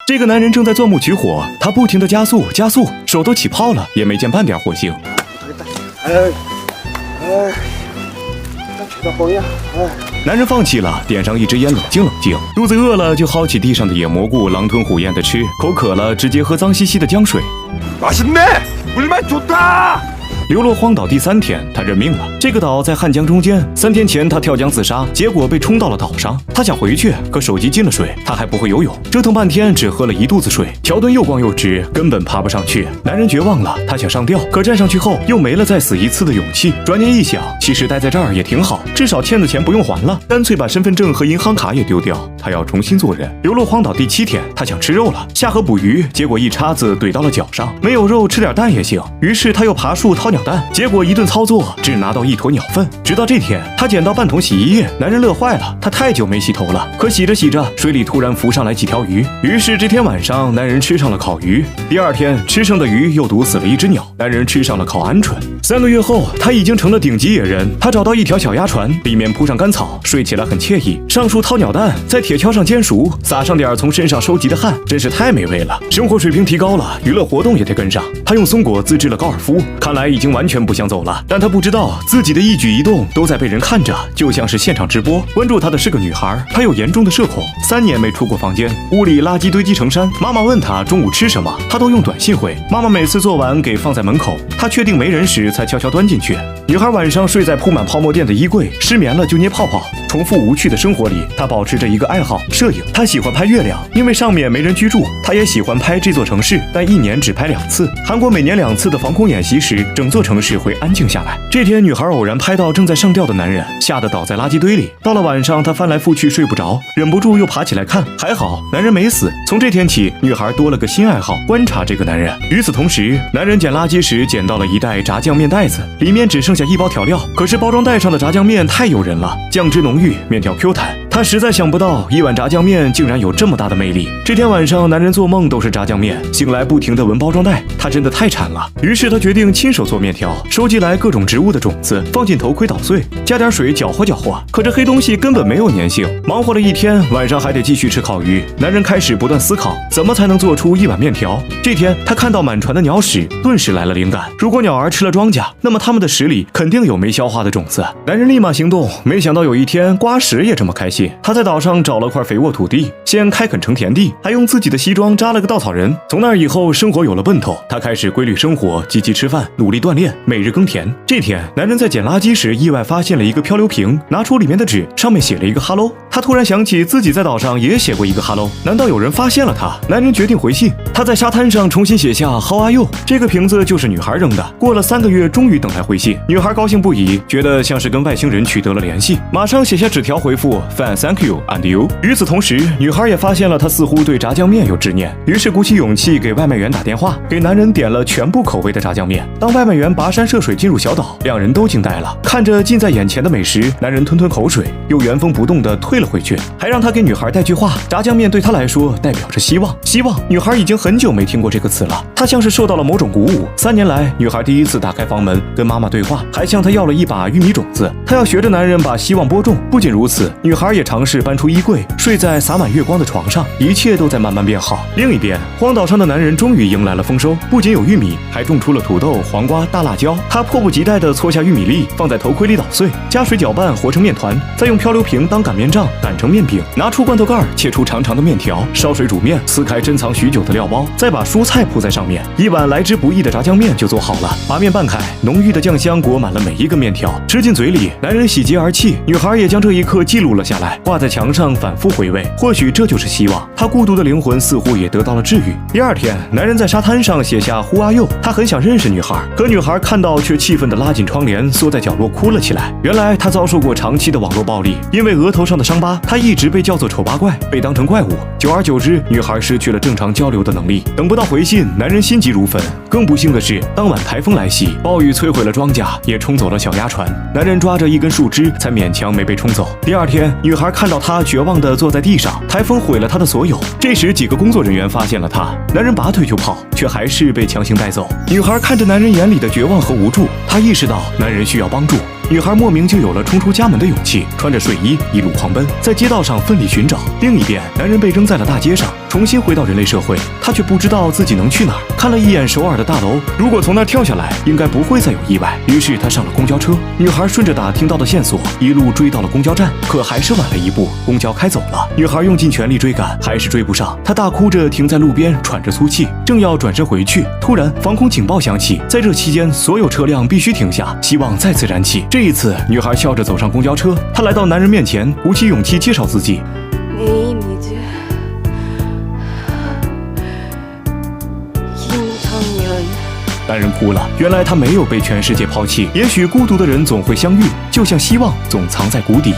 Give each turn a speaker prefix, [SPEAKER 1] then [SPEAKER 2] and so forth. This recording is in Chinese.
[SPEAKER 1] 这个男人正在钻木取火，他不停地加速，手都起泡了，也没见半点火星。男人放弃了，点上一支烟，冷静。肚子饿了就薅起地上的野蘑菇，狼吞虎咽地吃；口渴了直接喝脏兮兮的江水。
[SPEAKER 2] 맛있네！물맛좋다！
[SPEAKER 1] 流落荒岛第3天，他认命了。这个岛在汉江中间，3天前他跳江自杀，结果被冲到了岛上。他想回去，可手机进了水，他还不会游泳，折腾半天只喝了1肚子水，桥墩又光又直，根本爬不上去。男人绝望了，他想上吊，可站上去后又没了再死一次的勇气。转念一想，其实待在这儿也挺好，至少欠的钱不用还了，干脆把身份证和银行卡也丢掉。他要重新做人。流落荒岛第7天，他想吃肉了，下河捕鱼，结果一叉子怼到了脚上，没有肉吃点蛋也行。于是他又爬树掏鸟蛋，结果一顿操作只拿到1坨鸟粪。直到这天，他捡到半桶洗衣液，男人乐坏了，他太久没洗头了。可洗着洗着，水里突然浮上来几条鱼，于是这天晚上男人吃上了烤鱼。第2天，吃剩的鱼又毒死了1只鸟，男人吃上了烤鹌鹑。3个月后，他已经成了顶级野人。他找到一条小鸭船，里面铺上干草，睡起来很惬意。上树掏鸟蛋，在铁锹上煎熟，撒上点从身上收集的汗，真是太美味了。生活水平提高了，娱乐活动也得跟上。他用松果自制了高尔夫，看来已经完全不想走了。但他不知道自己的一举一动都在被人看着，就像是现场直播。关注他的是个女孩，她有严重的社恐，3年没出过房间，屋里垃圾堆积成山。妈妈问她中午吃什么，她都用短信回。妈妈每次做完给放在门口，她确定没人时才悄悄端进去。女孩晚上睡在铺满泡沫垫的衣柜，失眠了就捏泡泡。重复无趣的生活里，她保持着一个爱好，摄影。她喜欢拍月亮，因为上面没人居住。她也喜欢拍这座城市，但1年只拍2次。韩国每年2次的防空演习时，整座城市会安静下来。这天，女孩偶然拍到正在上吊的男人，吓得倒在垃圾堆里。到了晚上，她翻来覆去睡不着，忍不住又爬起来看，还好男人没死。从这天起，女孩多了个新爱好，观察这个男人。与此同时，男人捡垃圾时捡到了一袋炸酱面袋子，里面只剩下1包调料，可是包装袋上的炸酱面太诱人了，酱汁浓郁，面条 Q 弹。他实在想不到一碗炸酱面竟然有这么大的魅力。这天晚上，男人做梦都是炸酱面，醒来不停地闻包装袋，他真的太馋了。于是他决定亲手做面条，收集来各种植物的种子，放进头盔捣碎，加点水搅和搅和。可这黑东西根本没有粘性。忙活了1天，晚上还得继续吃烤鱼。男人开始不断思考，怎么才能做出1碗面条。这天，他看到满船的鸟屎，顿时来了灵感。如果鸟儿吃了庄稼，那么它们的屎里肯定有没消化的种子。男人立马行动，没想到有一天刮屎也这么开心。他在岛上找了块肥沃土地，先开垦成田地，还用自己的西装扎了个稻草人。从那以后，生活有了奔头，他开始规律生活，积极吃饭，努力锻炼，每日耕田。这天，男人在捡垃圾时意外发现了一个漂流瓶，拿出里面的纸，上面写了一个 Hello。他突然想起自己在岛上也写过一个 Hello， 难道有人发现了他？男人决定回信。他在沙滩上重新写下 How are you？ 这个瓶子就是女孩扔的。过了3个月，终于等来回信，女孩高兴不已，觉得像是跟外星人取得了联系，马上写下纸条回复 Fine thank you and you。与此同时，女孩也发现了他似乎对炸酱面有执念，于是鼓起勇气给外卖员打电话，给男人点了全部口味的炸酱面。当外卖员跋山涉水进入小岛，两人都惊呆了，看着近在眼前的美食，男人吞吞口水，又原封不动地退了回去，还让他给女孩带句话：炸酱面对他来说代表着希望。希望，女孩已经很久没听过这个词了，她像是受到了某种鼓舞。3年来，女孩第一次打开房门跟妈妈对话，还向她要了一把玉米种子，她要学着男人把希望播种。不仅如此，女孩也尝试搬出衣柜，睡在洒满月光的床上，一切都在慢慢变好。另一边，荒岛上的男人终于迎来了丰收，不仅有玉米，还种出了土豆、黄瓜、大辣椒。他迫不及待地搓下玉米粒，放在头盔里捣碎，加水搅拌和成面团，再用漂流瓶当擀面杖擀成面饼，拿出罐头盖，切出长长的面条，烧水煮面，撕开珍藏许久的料包，再把蔬菜铺在上面，一碗来之不易的炸酱面就做好了。把面拌开，浓郁的酱香裹满了每一个面条，吃进嘴里，男人喜极而泣。女孩也将这一刻记录了下来，挂在墙上反复回味。或许这就是希望。他孤独的灵魂似乎也得到了治愈。第2天，男人在沙滩上写下 Who are you？ 他很想认识女孩，可女孩看到却气愤地拉紧窗帘，缩在角落哭了起来。原来他遭受过长期的网络暴力，因为额头上的伤疤，他一直被叫做丑八怪，被当成怪物。久而久之，女孩失去了正常交流的能力。等不到回信，男人心急如焚。更不幸的是，当晚台风来袭，暴雨摧毁了庄稼，也冲走了小鸭船。男人抓着一根树枝，才勉强没被冲走。第2天，女孩看到他绝望地坐在地上，台风毁了他的所有。这时，几个工作人员发现了他，男人拔腿就跑，却还是被强行带走。女孩看着男人眼里的绝望和无助，她意识到男人需要帮助。女孩莫名就有了冲出家门的勇气，穿着睡衣一路狂奔，在街道上奋力寻找。另一边，男人被扔在了大街上，重新回到人类社会，她却不知道自己能去哪儿。看了一眼首尔的大楼，如果从那儿跳下来，应该不会再有意外。于是她上了公交车。女孩顺着打听到的线索，一路追到了公交站，可还是晚了一步，公交开走了。女孩用尽全力追赶，还是追不上。她大哭着停在路边，喘着粗气，正要转身回去，突然防空警报响起。在这期间，所有车辆必须停下，希望再次燃起。这一次，女孩笑着走上公交车，她来到男人面前，鼓起勇气介绍自己。男人哭了，原来他没有被全世界抛弃。也许孤独的人总会相遇，就像希望总藏在谷底。